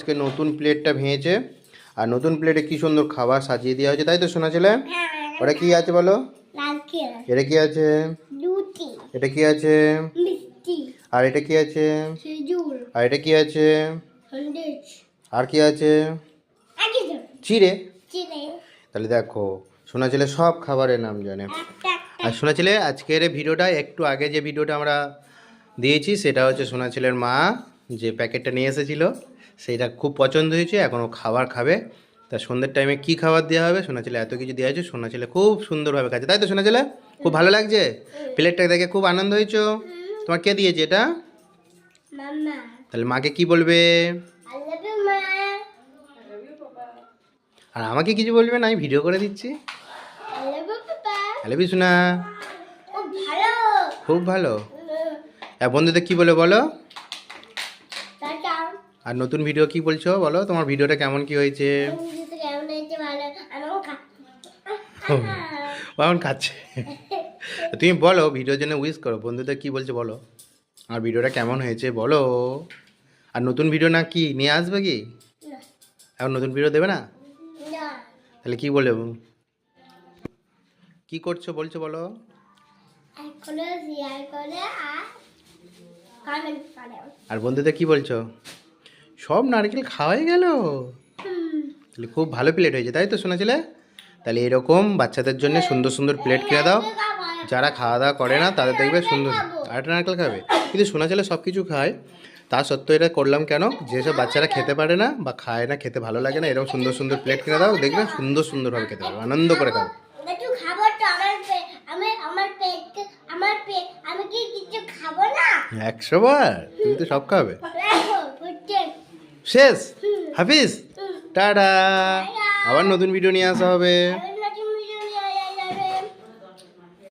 আজকে নতুন প্লেটটা ভেঙেছে, আর নতুন প্লেটে কি সুন্দর খাবার সাজিয়ে দেওয়া হয়েছে, তাই তো শোনা ছেলে? ওটা কি আছে বলো? এটা কি আছে? এটা কি আছে? আর এটা কি আছে? আর এটা কি আছে? আর কি আছে? চিড়ে। তাহলে দেখো সোনা ছেলে সব খাবারের নাম জানে। আর সোনা ছেলে আজকের ভিডিওটা একটু আগে যে ভিডিওটা আমরা দিয়েছি সেটা হচ্ছে সোনা ছেলের মা যে প্যাকেটটা নিয়ে এসেছিল সেইটা খুব পছন্দ হয়েছে, এখন ও খাবার খাবে। তা সন্ধ্যের টাইমে কি খাবার দেওয়া হবে, সোনা ছেলে এত কিছু দেওয়া হয়েছে, সোনা ছেলে খুব সুন্দরভাবে খাচ্ছে, তাই তো সোনা ছেলে? খুব ভালো লাগছে প্লেটটা দেখে, খুব আনন্দ হয়েছো? তোমার কে দিয়েছে এটা? তাহলে মাকে কি বলবে? আর আমাকে কিছু বলবে না, আমি ভিডিও করে দিচ্ছি। হ্যালো বিশুনা, খুব ভালো। আর বন্ধুদের কি বলে বলো? আর নতুন ভিডিও কি বলছো বলো, তোমার ভিডিওটা কেমন কি হয়েছে? এখন খাচ্ছে। তুমি বলো, ভিডিওর জন্য উইশ করো, বন্ধুদের কি বলছো বলো, আর ভিডিওটা কেমন হয়েছে বলো। আর নতুন ভিডিও না কি নিয়ে আসবে কি? এখন নতুন ভিডিও দেবে না? তাহলে কি বলে, কি করছো বলছো বলো? আর বন্ধুদের কি বলছো? সব নারকেল খাওয়াই গেল। তাহলে খুব ভালো প্লেট হয়েছে, তাই তো শোনা ছেলে? তাহলে এরকম বাচ্চাদের জন্য সুন্দর সুন্দর প্লেট কিনে দাও, যারা খাওয়া দাওয়া করে না তাদের দেখবে সুন্দর। আরেকটা নারকেল খাবে, কিন্তু শোনা ছেলে সব কিছু খায়, তা সত্ত্বেও এটা করলাম কেন, যেসব বাচ্চারা খেতে পারে না বা খায় না, খেতে ভালো লাগে না, এরকম সুন্দর সুন্দর প্লেট কিনে দাও, দেখবে সুন্দর সুন্দরভাবে খেতে পারবে, আনন্দ করে খাবে। 100 বার তুমি তো সব খাবে। শেষ। হাফিজ, টাটা। আবার নতুন ভিডিও নিয়ে আসা হবে।